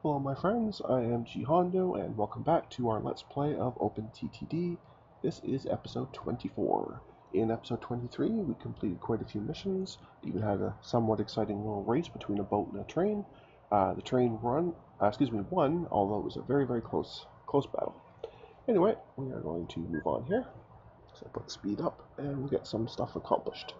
Hello my friends, I am G Hondo and welcome back to our Let's Play of OpenTTD. This is episode 24. In episode 23 we completed quite a few missions, even had a somewhat exciting little race between a boat and a train. The train won, although it was a very close battle. Anyway, we are going to move on here. So put speed up and we'll get some stuff accomplished.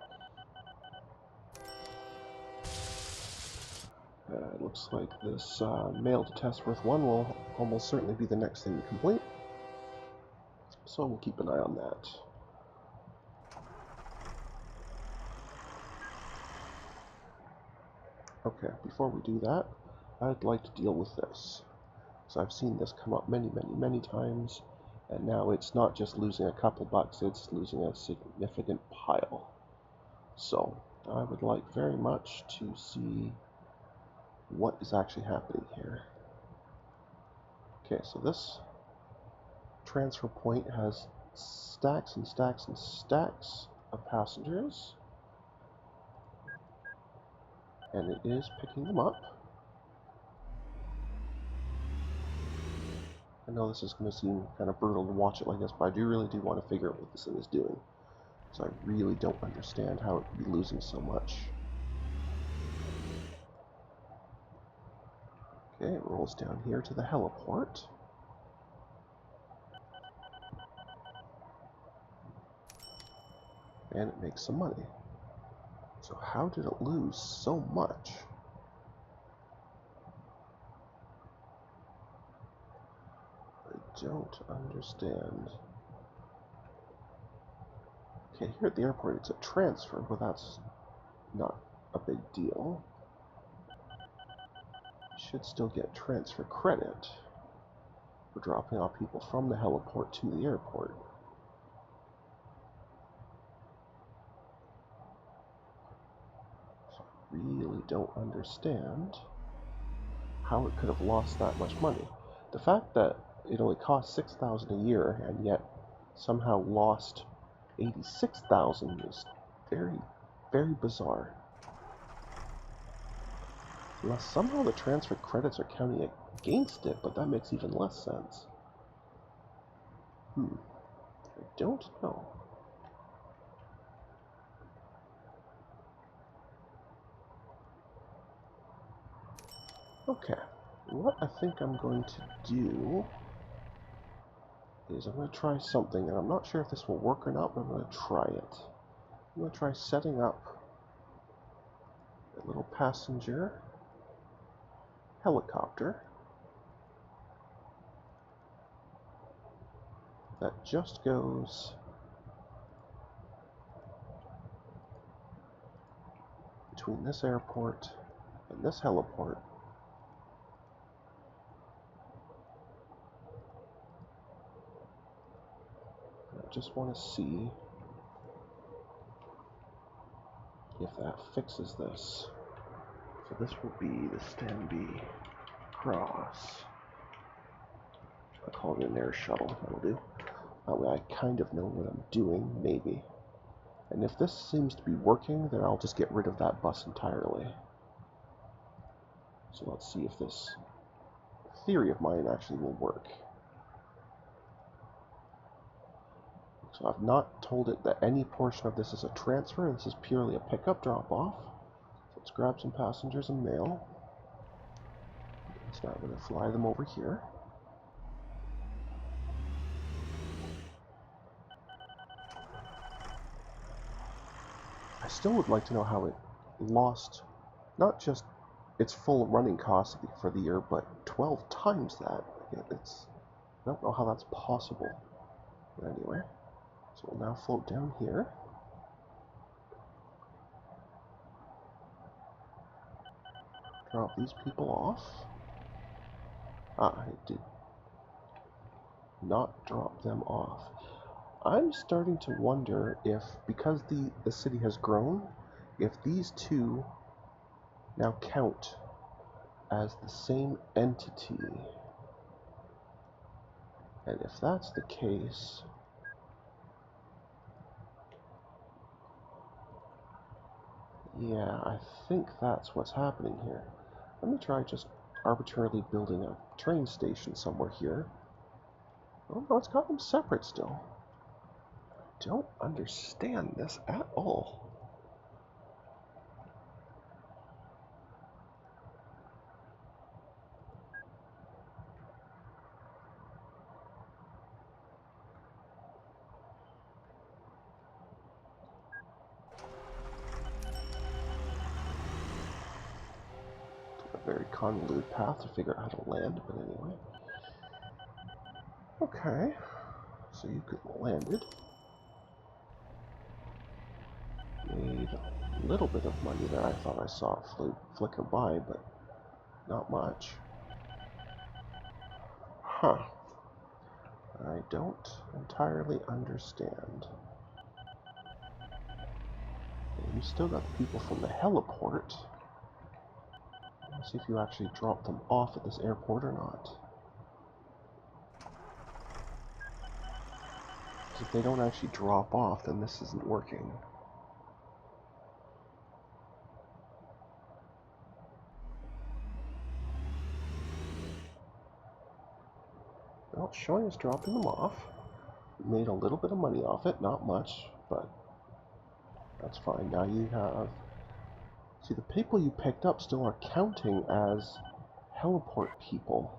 It looks like this mail to Testworth 1 will almost certainly be the next thing to complete, so we'll keep an eye on that. Okay, before we do that, I'd like to deal with this. So I've seen this come up many times, and now it's not just losing a couple bucks, it's losing a significant pile. So I would like very much to see what is actually happening here. Okay, so this transfer point has stacks and stacks and stacks of passengers, and it is picking them up. I know this is going to seem kind of brutal to watch it like this, but I really do want to figure out what this thing is doing. So I really don't understand how it could be losing so much. Okay, it rolls down here to the heliport. And it makes some money. So how did it lose so much? I don't understand. Okay, here at the airport it's a transfer, but that's not a big deal. You should still get transfer credit for dropping off people from the heliport to the airport. So I really don't understand how it could have lost that much money. The fact that it only cost $6,000 a year and yet somehow lost $86,000 is very bizarre. Unless somehow the transfer credits are counting against it, but that makes even less sense. I don't know. Okay, what I think I'm going to do is I'm going to try something, and I'm not sure if this will work or not, but I'm going to try it. I'm going to try setting up a little passenger helicopter that just goes between this airport and this heliport. I just want to see if that fixes this. So this will be the Stanby Cross. I call it an air shuttle, that'll do. That way I kind of know what I'm doing, maybe. And if this seems to be working, then I'll just get rid of that bus entirely. So let's see if this theory of mine actually will work. So I've not told it that any portion of this is a transfer. This is purely a pickup drop-off. So let's grab some passengers and mail. So now I'm going to fly them over here. I still would like to know how it lost not just its full running cost for the year, but 12 times that. I don't know how that's possible. But anyway, so we'll now float down here. Drop these people off. I did not drop them off. I'm starting to wonder if, because the city has grown, if these two now count as the same entity. And if that's the case, yeah, I think that's what's happening here. Let me try just arbitrarily building a train station somewhere here. Oh no, it's got them separate still. I don't understand this at all. A very convoluted path to figure out how to land, but anyway. Okay, so you could landed. Made a little bit of money there. I thought I saw it flicker by, but not much. Huh. I don't entirely understand. And you still got the people from the heliport. Let's see if you actually drop them off at this airport or not. Because if they don't actually drop off, then this isn't working. Well, it's showing us dropping them off. Made a little bit of money off it, not much, but that's fine. Now you have... See, the people you picked up still are counting as heliport people.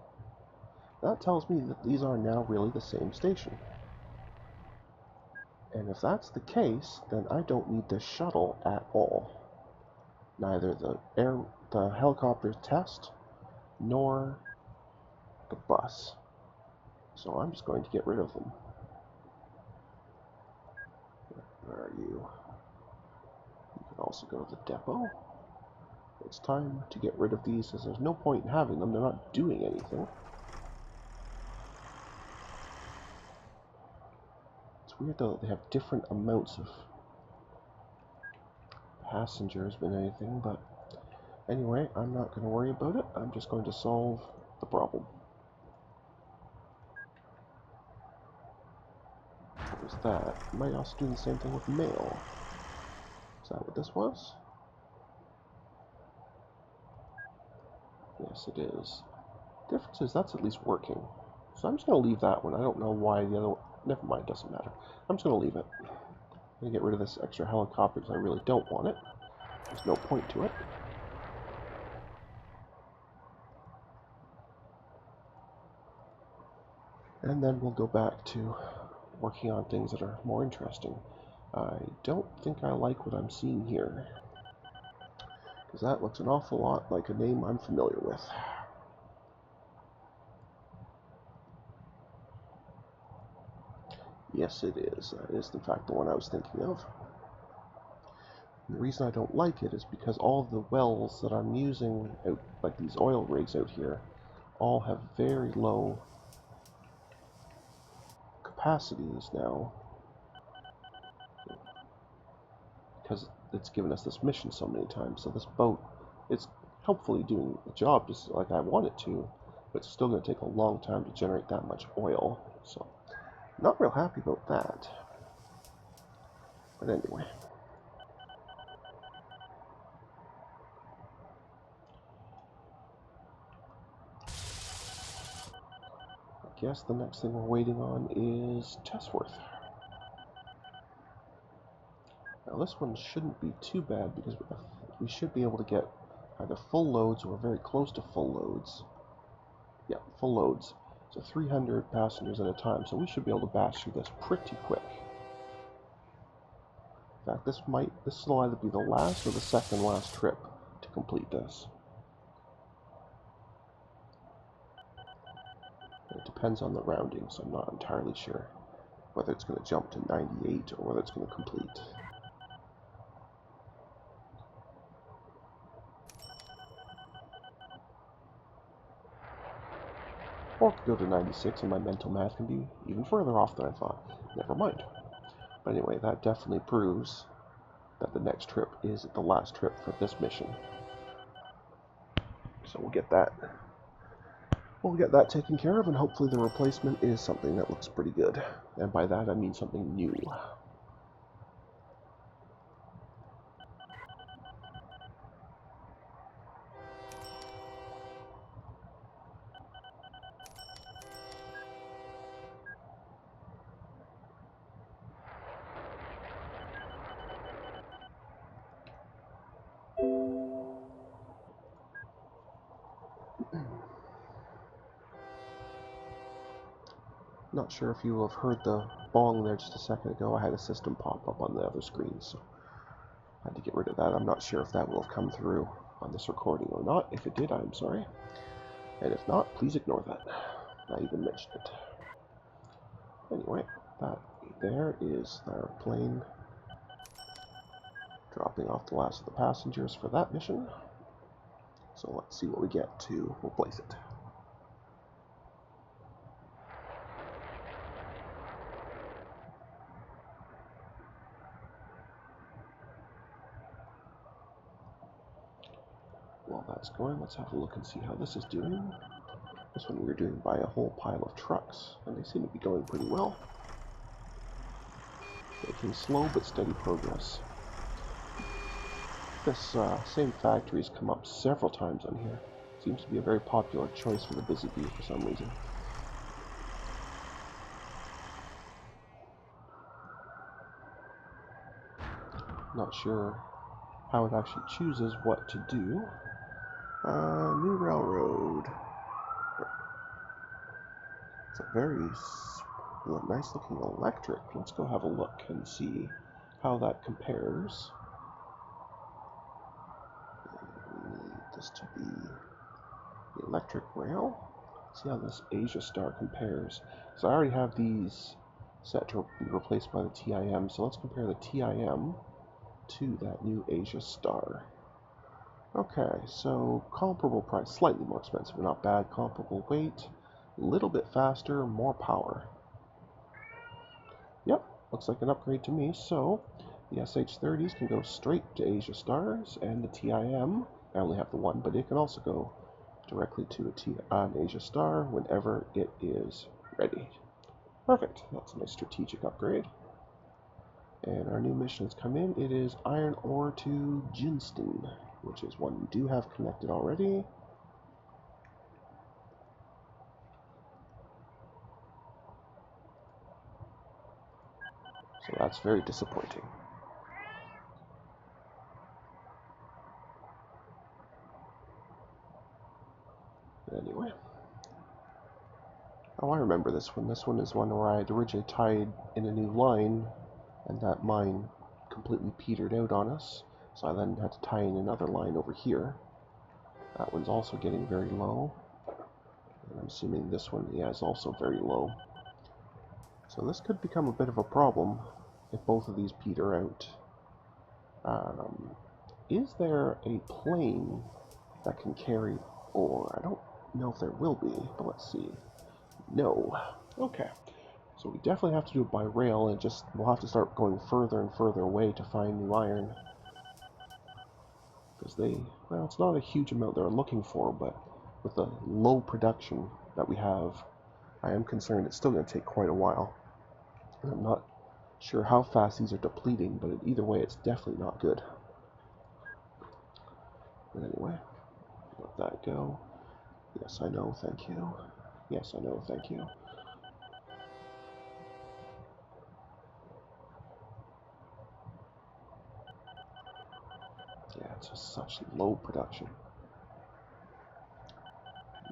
That tells me that these are now really the same station. And if that's the case, then I don't need this shuttle at all. Neither the helicopter test, nor the bus. So I'm just going to get rid of them. Where are you? You can also go to the depot. It's time to get rid of these, as there's no point in having them. They're not doing anything. It's weird though that they have different amounts of passengers than anything, but anyway, I'm not going to worry about it. I'm just going to solve the problem. What was that? I might also do the same thing with mail. Is that what this was? Yes, it is. Difference is that's at least working. So I'm just going to leave that one. I don't know why the other one... Never mind, doesn't matter. I'm just going to leave it. I'm going to get rid of this extra helicopter because I really don't want it. There's no point to it. And then we'll go back to working on things that are more interesting. I don't think I like what I'm seeing here, because that looks an awful lot like a name I'm familiar with. Yes, it is. That is, in fact, the one I was thinking of. And the reason I don't like it is because all of the wells that I'm using, out, like these oil rigs out here, all have very low capacities now, because it's given us this mission so many times. So this boat, it's helpfully doing the job just like I want it to, but it's still going to take a long time to generate that much oil. So, not real happy about that. But anyway. I guess the next thing we're waiting on is Testworth. Now this one shouldn't be too bad because we should be able to get either full loads or very close to full loads. Yeah, full loads. So 300 passengers at a time, so we should be able to bash through this pretty quick. In fact, this will either be the last or the second last trip to complete this. It depends on the rounding, so I'm not entirely sure whether it's going to jump to 98 or whether it's going to complete. Or it could go to 96 and my mental math can be even further off than I thought. Never mind. But anyway, that definitely proves that the next trip is the last trip for this mission. So we'll get that taken care of, and hopefully the replacement is something that looks pretty good. And by that I mean something new. Not sure if you have heard the bong there just a second ago. I had a system pop up on the other screen, so I had to get rid of that. I'm not sure if that will have come through on this recording or not. If it did, I'm sorry. And if not, please ignore that. I even mentioned it. Anyway, that there is our plane dropping off the last of the passengers for that mission. So let's see what we get to replace it. While that's going, let's have a look and see how this is doing. This one we were doing by a whole pile of trucks, and they seem to be going pretty well. Making slow but steady progress. This same factory has come up several times on here. Seems to be a very popular choice for the busy bee for some reason. Not sure how it actually chooses what to do. New railroad. It's a very nice looking electric. Let's go have a look and see how that compares. We need this to be the electric rail. See how this AsiaStar compares. So I already have these set to be replaced by the TIM. So let's compare the TIM to that new AsiaStar. Okay, so comparable price, slightly more expensive, but not bad. Comparable weight, a little bit faster, more power. Yep, looks like an upgrade to me. So the SH30s can go straight to AsiaStars, and the TIM, I only have the one, but it can also go directly to an AsiaStar whenever it is ready. Perfect, that's a nice strategic upgrade. And our new mission has come in. It is iron ore to Jinston, which is one we do have connected already. So that's very disappointing. But anyway. Oh, I remember this one. This one is one where I had originally tied in a new line, and that mine completely petered out on us. So I then had to tie in another line over here. That one's also getting very low. And I'm assuming this one, yeah, is also very low. So this could become a bit of a problem if both of these peter out. Is there a plane that can carry ore? I don't know if there will be, but let's see. No. Okay. So we definitely have to do it by rail, and we'll have to start going further and further away to find new iron. Because well, it's not a huge amount they're looking for, but with the low production that we have, I am concerned it's still going to take quite a while. And I'm not sure how fast these are depleting, but either way, it's definitely not good. But anyway, let that go. Yes, I know, thank you. Yes, I know, thank you. Yeah, it's just such low production.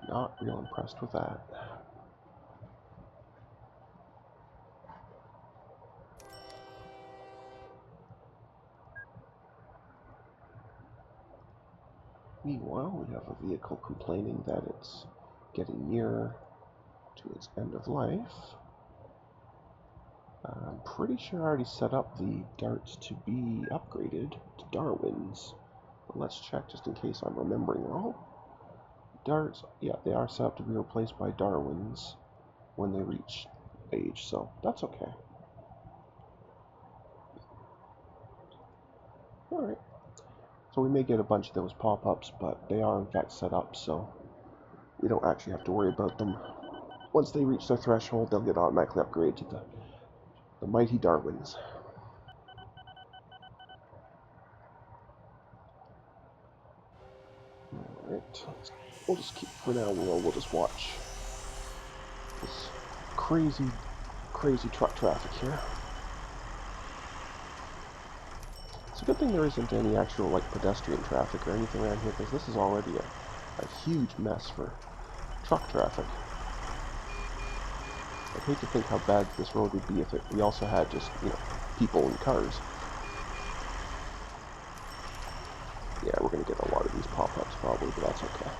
Not real impressed with that. Meanwhile, we have a vehicle complaining that it's getting nearer to its end of life. I'm pretty sure I already set up the darts to be upgraded to Darwins. But let's check just in case I'm remembering wrong. Darts, yeah, they are set up to be replaced by Darwins when they reach age, so that's okay. Alright. So we may get a bunch of those pop-ups, but they are in fact set up, so we don't actually have to worry about them. Once they reach their threshold, they'll get automatically upgraded to the mighty Darwins. Alright, we'll just keep, for now, we'll just watch this crazy truck traffic here. It's a good thing there isn't any actual like pedestrian traffic or anything around here, because this is already a huge mess for truck traffic. I'd hate to think how bad this road would be if we also had just, people and cars. Yeah, we're going to get a lot of these pop-ups probably, but that's okay.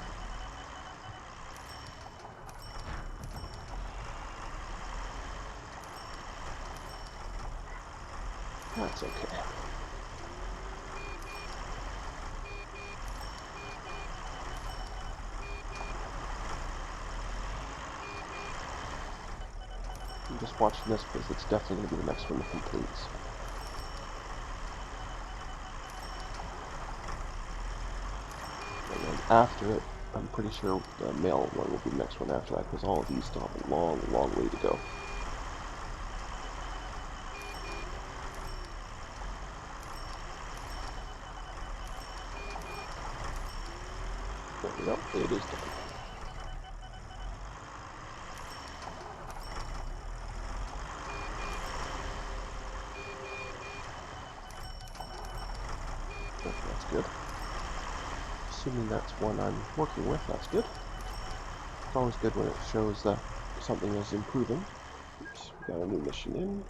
That's okay. I'm just watching this because it's definitely going to be the next one that completes. And then after it, I'm pretty sure the mail one will be the next one after that, because all of these still have a long, long way to go. There we go, it is done. Okay, that's good. Assuming that's one I'm working with, that's good. It's always good when it shows that something is improving. Oops, we got a new mission in.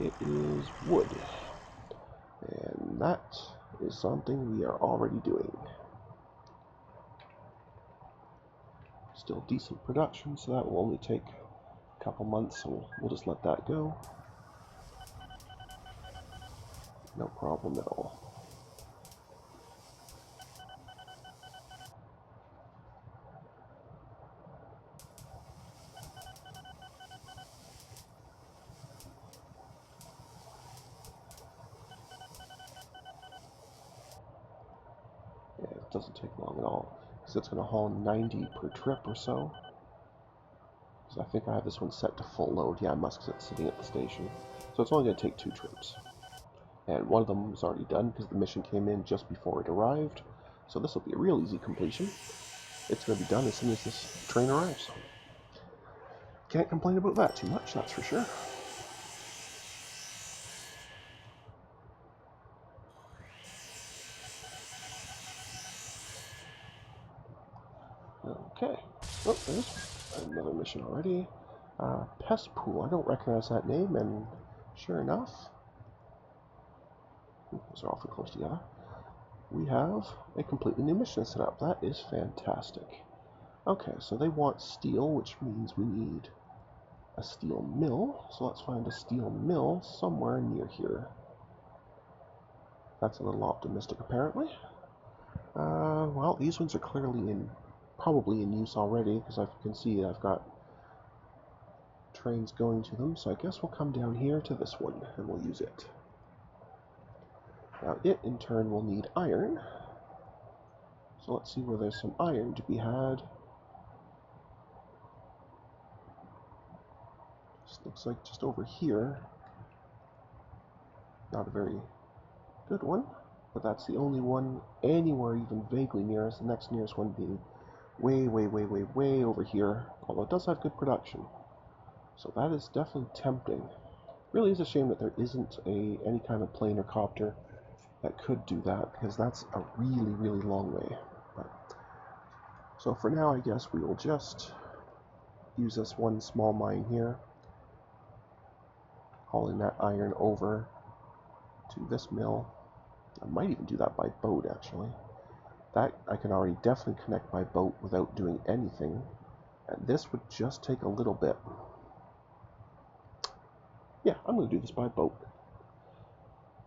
It is wood. And that is something we are already doing. Still decent production, so that will only take a couple months, so we'll just let that go. No problem at all. Yeah, it doesn't take long at all, because it's going to haul 90 per trip or so. So I think I have this one set to full load. Yeah, I must, because it's sitting at the station. So it's only going to take 2 trips. And one of them is already done because the mission came in just before it arrived. So this will be a real easy completion. It's going to be done as soon as this train arrives. Can't complain about that too much, that's for sure. Okay. Oh, there's another mission already. Pest Pool. I don't recognize that name, and sure enough, those are awfully close together. We have a completely new mission set up. That is fantastic. Okay, so they want steel, which means we need a steel mill. So let's find a steel mill somewhere near here. That's a little optimistic, apparently. Well, these ones are clearly probably in use already, because I can see I've got trains going to them, so I guess we'll come down here to this one, and we'll use it. Now it, in turn, will need iron. So let's see where there's some iron to be had. Just looks like just over here. Not a very good one, but that's the only one anywhere even vaguely near us. The next nearest one being way, way, way, way, way over here, although it does have good production. So that is definitely tempting. Really is a shame that there isn't any kind of plane or copter that could do that, because that's a really, really long way. But, so for now, I guess we will just use this one small mine here, hauling that iron over to this mill. I might even do that by boat, actually. That I can already definitely connect by boat without doing anything, and this would just take a little bit. Yeah, I'm going to do this by boat.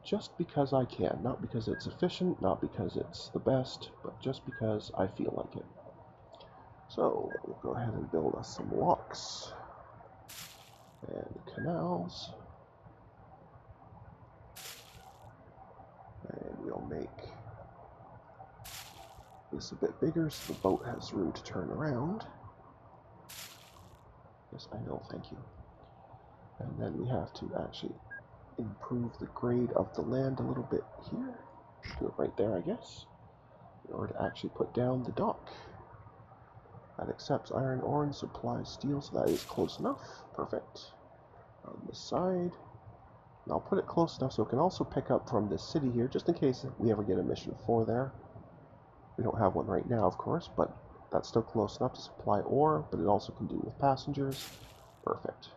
Just because I can. Not because it's efficient, not because it's the best, but just because I feel like it. So, we'll go ahead and build us some locks and canals. And we'll make this a bit bigger so the boat has room to turn around. Yes, I know, thank you. And then we have to actually improve the grade of the land a little bit here. Do it right there, I guess, in order to actually put down the dock. That accepts iron ore and supplies steel, so that is close enough. Perfect. On this side, and I'll put it close enough so it can also pick up from this city here, just in case we ever get a mission 4 there. We don't have one right now, of course, but that's still close enough to supply ore, but it also can do with passengers. Perfect.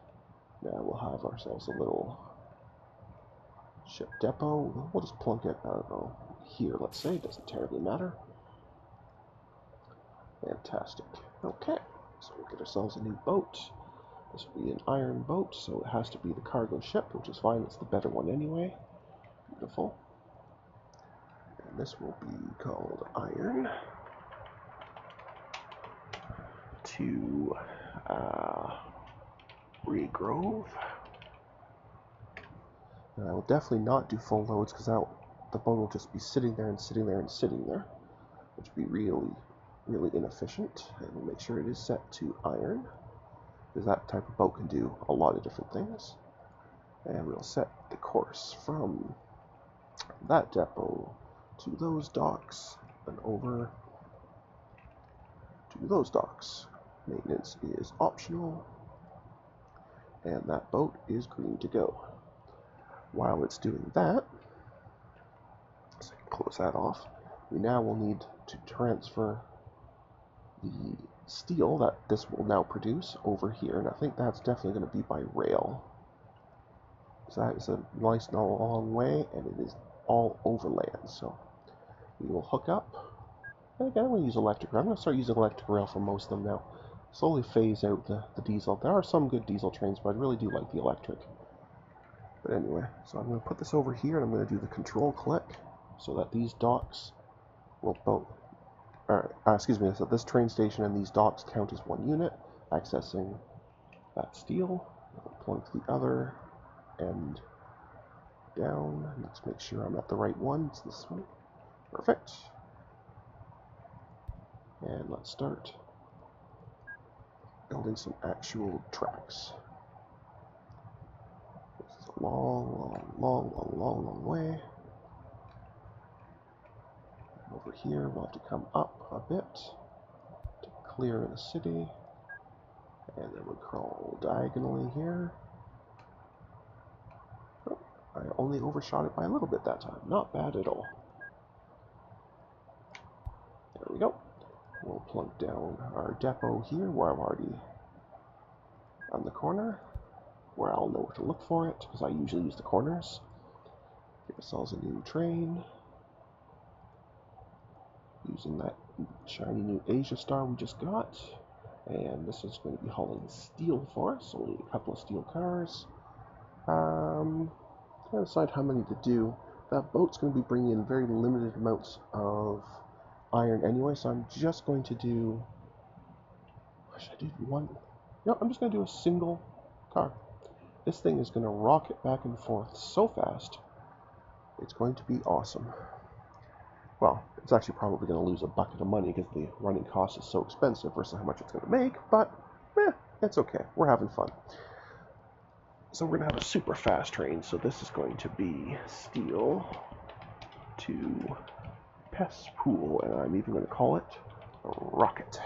Now we'll have ourselves a little ship depot. We'll just plunk it, I don't know, here, let's say. It doesn't terribly matter. Fantastic. Okay, so we'll get ourselves a new boat. This will be an iron boat, so it has to be the cargo ship, which is fine. It's the better one anyway. Beautiful. And this will be called Iron to Regrove. And I will definitely not do full loads because the boat will just be sitting there and sitting there and sitting there, which would be really, really inefficient. And we'll make sure it is set to Iron, because that type of boat can do a lot of different things. And we'll set the course from that depot to those docks and over to those docks. Maintenance is optional, and that boat is green to go. While it's doing that, so I can close that off, we now will need to transfer the steel that this will now produce over here, and I think that's definitely going to be by rail. So that is a nice long way, and it is all overland, so we will hook up. And again, I'm going to use electric rail. I'm going to start using electric rail for most of them now. Slowly phase out the diesel. There are some good diesel trains, but I really do like the electric. But anyway, so I'm going to put this over here, and I'm going to do the control click so that these docks will both, so this train station and these docks count as one unit, accessing that steel. I'll point the other end down. Let's make sure I'm at the right one. It's this one. Perfect. And let's start building some actual tracks. This is a long way. Over here, we'll have to come up a bit to clear the city. And then we'll crawl diagonally here. Oh, I only overshot it by a little bit that time. Not bad at all. There we go. We'll plunk down our depot here where I'm already on the corner, where I'll know where to look for it, because I usually use the corners. Get ourselves a new train. Using that shiny new AsiaStar we just got. And this is going to be hauling steel for us, so we'll need a couple of steel cars. Gotta decide how many to do. That boat's going to be bringing in very limited amounts of iron anyway, so I'm just going to do... Should I do one? No, I'm just going to do a single car. This thing is going to rocket back and forth so fast. It's going to be awesome. Well, it's actually probably going to lose a bucket of money because the running cost is so expensive versus how much it's going to make, but it's okay. We're having fun. So we're going to have a super fast train, so this is going to be steel to Pest Pool, and I'm even going to call it a rocket,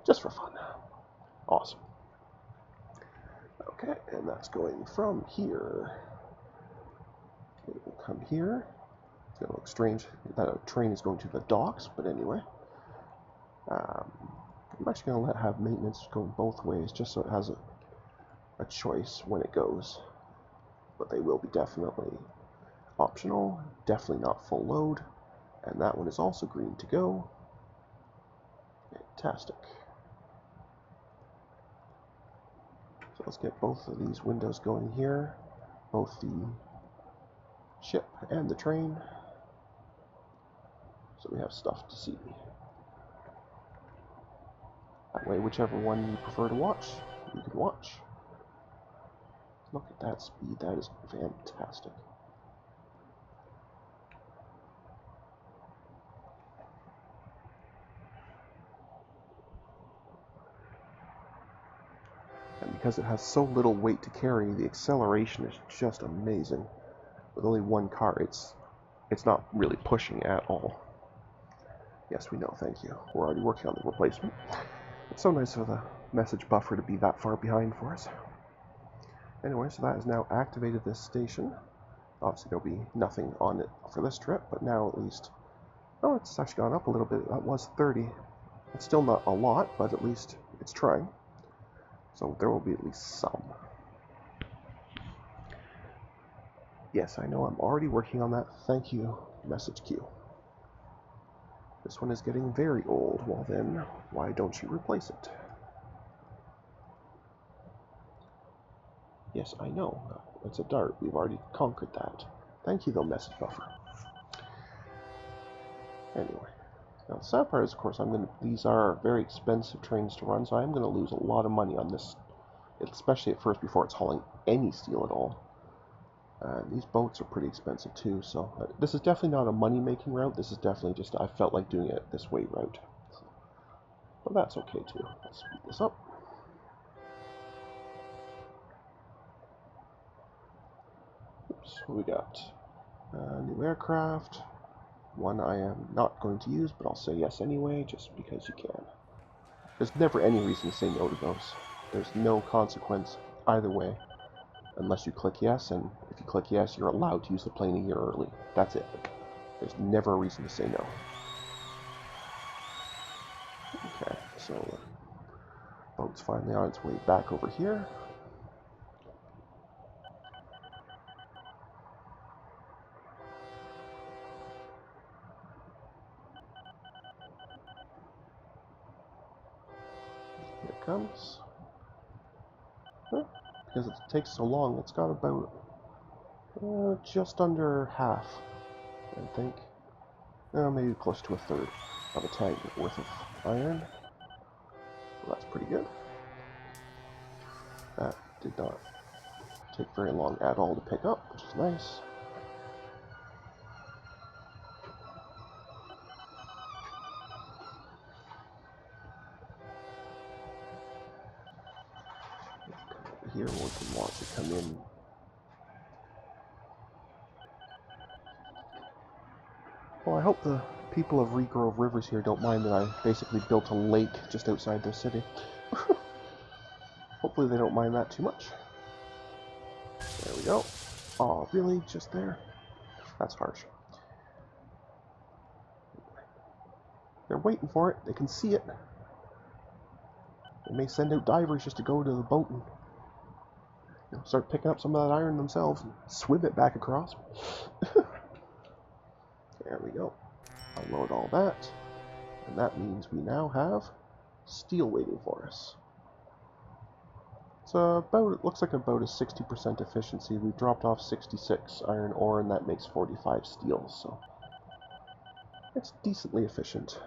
just for fun. Awesome. Okay, and that's going from here. It will come here. It's going to look strange that a train is going to the docks, but anyway. I'm actually going to have maintenance go both ways, just so it has a choice when it goes. But they will be definitely optional, definitely not full load. And that one is also green to go. Fantastic. So let's get both of these windows going here, both the ship and the train, so we have stuff to see. That way, whichever one you prefer to watch, you can watch. Look at that speed, that is fantastic. And because it has so little weight to carry, the acceleration is just amazing. With only one car, it's not really pushing at all. Yes, we know, thank you. We're already working on the replacement. It's so nice for the message buffer to be that far behind for us. Anyway, so that has now activated this station. Obviously there'll be nothing on it for this trip, but now at least... Oh, it's actually gone up a little bit. That was 30. It's still not a lot, but at least it's trying. So there will be at least some. Yes, I know, I'm already working on that. Thank you, message queue. This one is getting very old. Well then, why don't you replace it? Yes, I know. It's a dart. We've already conquered that. Thank you, though, message buffer. Anyway. Now, the sad part is, of course, these are very expensive trains to run, so I'm going to lose a lot of money on this, especially at first before it's hauling any steel at all. These boats are pretty expensive too, so this is definitely not a money-making route. This is definitely just, I felt like doing it this way route. But that's okay too. Let's speed this up. Oops, what we got? New aircraft. One I am not going to use, but I'll say yes anyway, just because you can. There's never any reason to say no to those. There's no consequence either way, unless you click yes, and if you click yes, you're allowed to use the plane a year early. That's it. There's never a reason to say no. Okay, so the boat's finally on its way back over here. Here it comes. Huh? Because it takes so long, it's got about just under half, I think. Maybe close to a third of a tank worth of iron. Well, that's pretty good. That did not take very long at all to pick up, which is nice. Here, we can want to come in. Well, I hope the people of Regrove Rivers here don't mind that I basically built a lake just outside their city. Hopefully they don't mind that too much. There we go. Oh, really? Just there? That's harsh. They're waiting for it. They can see it. They may send out divers just to go to the boat and start picking up some of that iron themselves and swim it back across. There we go. Unload all that. And that means we now have steel waiting for us. It's about, it looks like about a 60% efficiency. We've dropped off 66 iron ore, and that makes 45 steel, so it's decently efficient.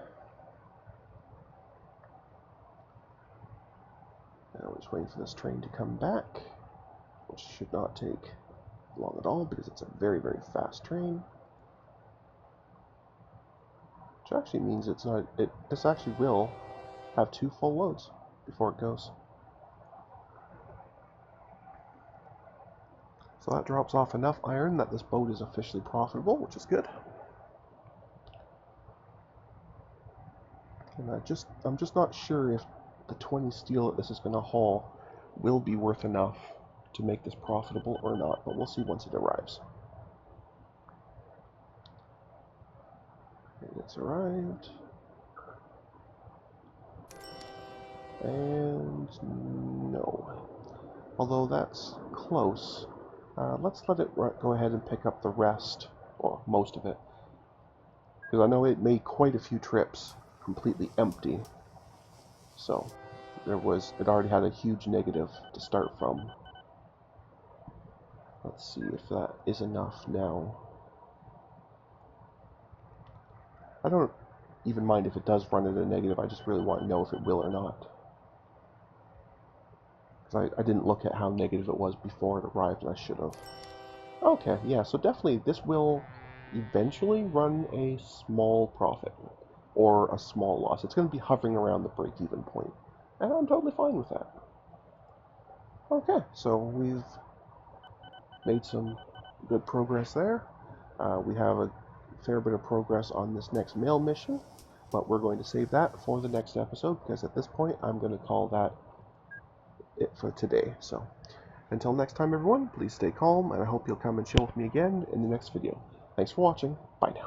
Now we're just waiting for this train to come back, which should not take long at all because it's a very, very fast train. Which actually means it's not. This actually will have 2 full loads before it goes. So that drops off enough iron that this boat is officially profitable, which is good. And I'm just not sure if the 20 steel that this is going to haul will be worth enough to make this profitable or not, but we'll see once it arrives. And it's arrived. And no. Although that's close, let's let it go ahead and pick up the rest, or most of it. Because I know it made quite a few trips completely empty. So it already had a huge negative to start from. Let's see if that is enough now. I don't even mind if it does run at a negative, I just really want to know if it will or not. Because I didn't look at how negative it was before it arrived, and I should have. Okay, yeah, so definitely this will eventually run a small profit, or a small loss. It's going to be hovering around the break-even point, and I'm totally fine with that. Okay, so we've made some good progress there. We have a fair bit of progress on this next mail mission, but we're going to save that for the next episode, because at this point I'm going to call that it for today. So until next time, everyone, please stay calm, and I hope you'll come and chill with me again in the next video. Thanks for watching. Bye now.